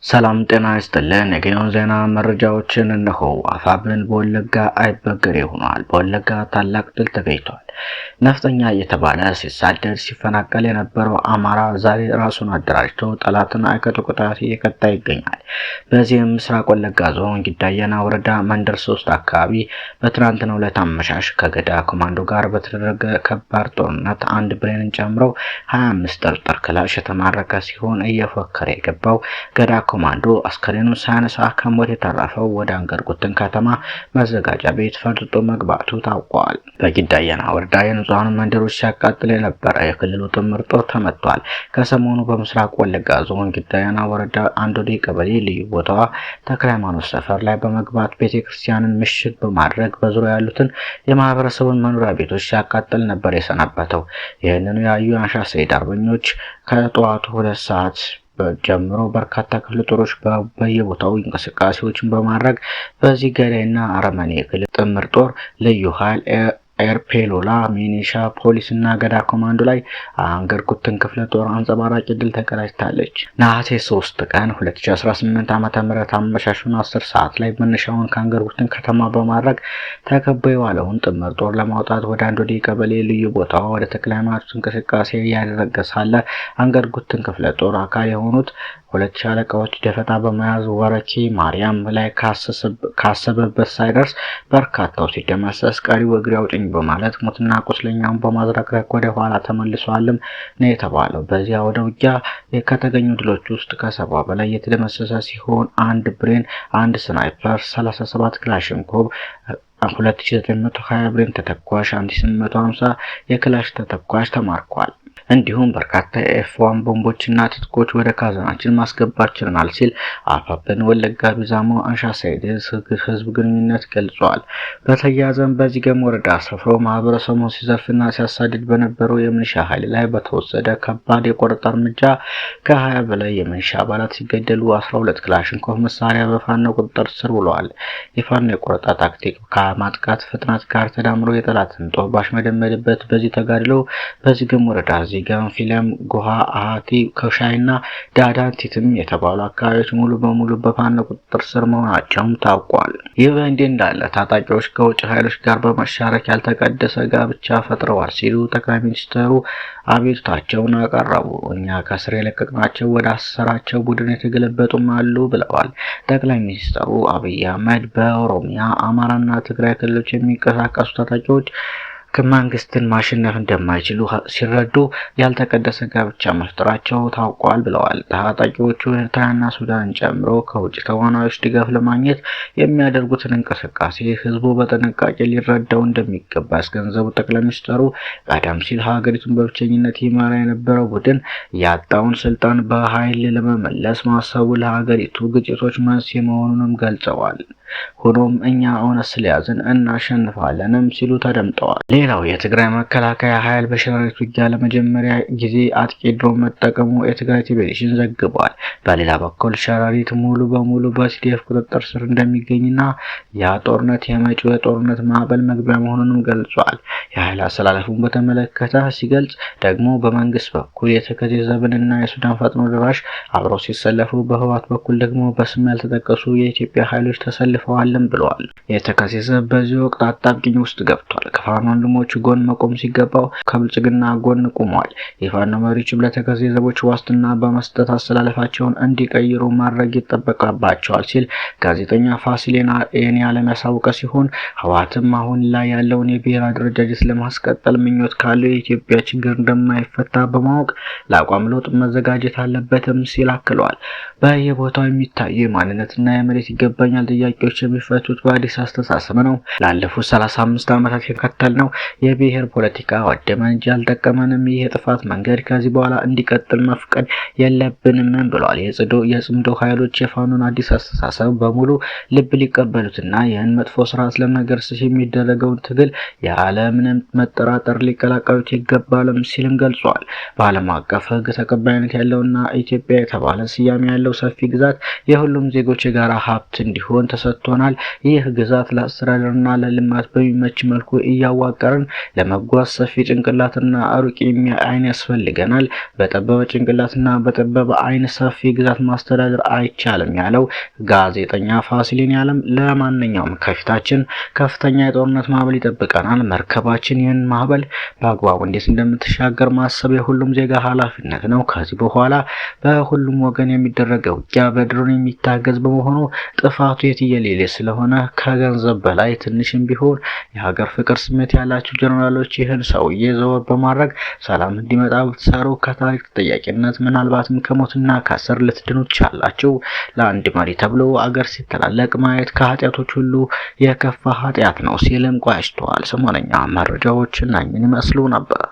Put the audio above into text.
ሰላም ጤና ይስጥልን። የጊዮን ዜና መረጃዎችን እነሆ። አፋብን በወለጋ አይበገሬ ሆኗል። በወለጋ ታላቅ ድል ተገኝቷል። ነፍጠኛ እየተባለ ሲሳደድ ሲፈናቀል የነበረው አማራ ዛሬ ራሱን አደራጅቶ ጠላትን አይቀጡ ቅጣት እየቀጣ ይገኛል። በዚህም ምስራቅ ወለጋ ዞን ጊዳየና ወረዳ መንደር 3 አካባቢ በትናንትናው ዕለት አመሻሽ ከገዳ ኮማንዶ ጋር በተደረገ ከባድ ጦርነት አንድ ብሬንን ጨምሮ 25 ጠርጠር ክላሽ የተማረከ ሲሆን እየፎከረ የገባው ገዳ ኮማንዶ አስከሬኑን ሳያነሳ ከሞት የተረፈው ወደ አንገርጉትን ከተማ መዘጋጃ ቤት ፈርጥጦ መግባቱ ታውቋል። በጊዳየና ወረዳ የንጹሃን መንደሮች ሲያቃጥል የነበረ የክልሉ ጥምር ጦር ተመቷል። ከሰሞኑ በምስራቅ ወለጋ ዞን ጊዳየና ወረዳ አንዶዴ ቀበሌ ልዩ ቦታዋ ተክለ ሃይማኖት ሰፈር ላይ በመግባት ቤተክርስቲያንን ምሽግ በማድረግ በዙሪያ ያሉትን የማህበረሰቡን መኖሪያ ቤቶች ሲያቃጥል ነበር የሰነበተው። ይህንኑ ያዩ አንሻ ሰይድ አርበኞች ከጠዋቱ 2 ሰዓት ጀምሮ በርካታ ክፍለ ጦሮች በየቦታው እንቅስቃሴዎችን በማድረግ በዚህ ገዳይና አረመኔ ክልል ጥምር ጦር ልዩ ኃይል ኤርፔሎላ ሚኒሻ ፖሊስና ገዳ ኮማንዶ ላይ አንገርጉትን ክፍለ ጦር አንጸባራቂ ድል ተቀዳጅታለች። ነሐሴ 3 ቀን 2018 ዓ.ም አመሻሹን 10 ሰዓት ላይ መነሻውን ከአንገርጉትን ከተማ በማድረግ ተከቦ የዋለውን ጥምር ጦር ለማውጣት ወደ አንዶዴ ቀበሌ ልዩ ቦታው ወደ ተክለ ሃይማኖት እንቅስቃሴ ያደረገ ሳለ አንገርጉትን ክፍለ ጦር አካል የሆኑት 2 ሻለቃዎች ደፈጣ በመያዝ ወረኬ ማርያም ላይ ካሰበበት ሳይደርስ በርካታው ሲደመሰስ ቀሪው እግሬ አውጭኝ በማለት ሞትና ቁስለኛውን በማዝረክረክ ወደ ኋላ ተመልሷልም ነው የተባለው። በዚያ ወደ ውጊያ ከተገኙ ድሎች ውስጥ ከ70 በላይ የተደመሰሰ ሲሆን አንድ ብሬን፣ አንድ ስናይፐር፣ 37 ክላሽንኮቭ 2920 ብሬን ተተኳሽ፣ 1850 የክላሽ ተተኳሽ ተማርኳል። እንዲሁም በርካታ ኤፍ1 ቦምቦችና ትጥቆች ወደ ካዝናችን ማስገባት ችለናል ሲል አፋብን ወለጋ ቢዛሞ አንሻ ሰይድ ህዝብ ግንኙነት ገልጿል። በተያያዘም በዚገም ወረዳ ሰፍሮ ማህበረሰቡን ሲዘርፍና ሲያሳድድ በነበረው የምንሻ ኃይል ላይ በተወሰደ ከባድ የቆረጣ እርምጃ ከ20 በላይ የምንሻ አባላት ሲገደሉ 12 ክላሽንኮቭ መሳሪያ በፋኖ ቁጥጥር ስር ውለዋል። የፋኖ የቆረጣ ታክቲክ ከማጥቃት ፍጥነት ጋር ተዳምሮ የጠላትን ጦር ባሽመደመደበት በዚህ ተጋድሎ በዚገም ወረዳ ገንፊለም ጎሃ አሃቲ ከሻይና ዳዳንቲትም የተባሉ አካባቢዎች ሙሉ በሙሉ በፋኖ ቁጥጥር ስር መሆናቸውም ታውቋል። ይህ በእንዲህ እንዳለ ታጣቂዎች ከውጭ ኃይሎች ጋር በመሻረክ ያልተቀደሰ ጋብቻ ፈጥረዋል ሲሉ ጠቅላይ ሚኒስትሩ አቤቱታቸውን አቀረቡ። እኛ ከስር የለቀቅናቸው ወደ አሰራቸው ቡድን የተገለበጡም አሉ ብለዋል። ጠቅላይ ሚኒስትሩ አብይ አህመድ በኦሮሚያ፣ አማራና ትግራይ ክልሎች የሚንቀሳቀሱ ታጣቂዎች ከመንግስትን ማሸነፍ እንደማይችሉ ሲረዱ ያልተቀደሰ ጋብቻ መፍጠራቸው ታውቋል ብለዋል። ታጣቂዎቹ ኤርትራና ሱዳንን ጨምሮ ከውጭ ተዋናዮች ድጋፍ ለማግኘት የሚያደርጉትን እንቅስቃሴ ህዝቡ በጥንቃቄ ሊረዳው እንደሚገባ ያስገነዘቡ ጠቅላይ ሚኒስትሩ ቀደም ሲል ሀገሪቱን በብቸኝነት ይመራ የነበረው ቡድን ያጣውን ስልጣን በኃይል ለመመለስ ማሰቡ ለሀገሪቱ ግጭቶች መንስኤ መሆኑንም ገልጸዋል። ሆኖም እኛ እውነት ስለያዝን እናሸንፋለንም ሲሉ ተደምጠዋል። ሌላው የትግራይ መከላከያ ኃይል በሸረሪት ውጊያ ለመጀመሪያ ጊዜ አጥቂ ድሮን መጠቀሙ የትግራይ ቴሌቪዥን ዘግቧል። በሌላ በኩል ሸረሪት ሙሉ በሙሉ በቲዲኤፍ ቁጥጥር ስር እንደሚገኝና ያ ጦርነት የመጪው የጦርነት ማዕበል መግቢያ መሆኑንም ገልጿል። የኃይል አሰላለፉን በተመለከተ ሲገልጽ ደግሞ በመንግስት በኩል የተከዜ ዘብንና የሱዳን ፈጥኖ ደራሽ አብረው ሲሰለፉ፣ በህወሓት በኩል ደግሞ በስም ያልተጠቀሱ የኢትዮጵያ ኃይሎች ተሰልፈዋልም ብለዋል። የተከዜ ዘብ በዚህ ወቅት አጣብቂኝ ውስጥ ገብቷል። ከፋኖ ወንድሞቹ ጎን መቆም ሲገባው ከብልጽግና ጎን ቆሟል። የፋኖ መሪዎችም ለተከዜ ዘቦች ዋስትና በመስጠት አሰላለፋቸውን እንዲቀይሩ ማድረግ ይጠበቅባቸዋል ሲል ጋዜጠኛ ፋሲል የኔዓለም ያሳወቀ ሲሆን ህወሓትም አሁን ላይ ያለውን የብሔር አደረጃጀት ለማስቀጠል ምኞት ካለው የኢትዮጵያ ችግር እንደማይፈታ በማወቅ ለአቋም ለውጥ መዘጋጀት አለበትም ሲል አክሏል። በየቦታው የሚታዩ የማንነትና የመሬት ይገባኛል ጥያቄዎች የሚፈቱት በአዲስ አስተሳሰብ ነው። ላለፉት 35 ዓመታት የከተልነው የብሔር ፖለቲካ ወደመን እንጂ አልጠቀመንም። ይህ የጥፋት መንገድ ከዚህ በኋላ እንዲቀጥል መፍቀድ የለብንም ብሏል። የጽምዶ ኃይሎች የፋኖን አዲስ አስተሳሰብ በሙሉ ልብ ሊቀበሉትና ይህን መጥፎ ስርዓት ለመገርሰስ የሚደረገውን ትግል ያለምንም መጠራጠር ሊቀላቀሉት ይገባልም ሲልም ገልጿል። በዓለም አቀፍ ሕግ ተቀባይነት ያለውና ኢትዮጵያ የተባለ ስያሜ ያለው ሰፊ ግዛት የሁሉም ዜጎች የጋራ ሀብት እንዲሆን ተሰጥቶናል። ይህ ግዛት ለአስተዳደርና ለልማት በሚመች መልኩ እያዋቀረ ሀገርን ለመጓዝ ሰፊ ጭንቅላትና ሩቅ የሚያይ ዓይን ያስፈልገናል። በጠበበ ጭንቅላትና በጠበበ ዓይን ሰፊ ግዛት ማስተዳደር አይቻልም ያለው ጋዜጠኛ ፋሲል ያለም ለማንኛውም ከፊታችን ከፍተኛ የጦርነት ማዕበል ይጠብቀናል። መርከባችን ይህን ማዕበል በአግባቡ እንዴት እንደምትሻገር ማሰብ የሁሉም ዜጋ ኃላፊነት ነው። ከዚህ በኋላ በሁሉም ወገን የሚደረገው ውጊያ በድሮን የሚታገዝ በመሆኑ ጥፋቱ የትየሌሌ ስለሆነ ከገንዘብ በላይ ትንሽም ቢሆን የሀገር ፍቅር ስሜት ያላችሁ ጀነራሎች ይህን ሰውዬ ዘወር በማድረግ ሰላም እንዲመጣ ብትሰሩ ከታሪክ ተጠያቂነት ምናልባትም ከሞትና ከእስር ልትድኑ ትችላላችሁ። ለአንድ መሪ ተብሎ አገር ሲተላለቅ ማየት ከኃጢአቶች ሁሉ የከፋ ኃጢአት ነው ሲልም ቋጭቷል። ሰሞነኛ መረጃዎች እነኝን ይመስሉ ነበር።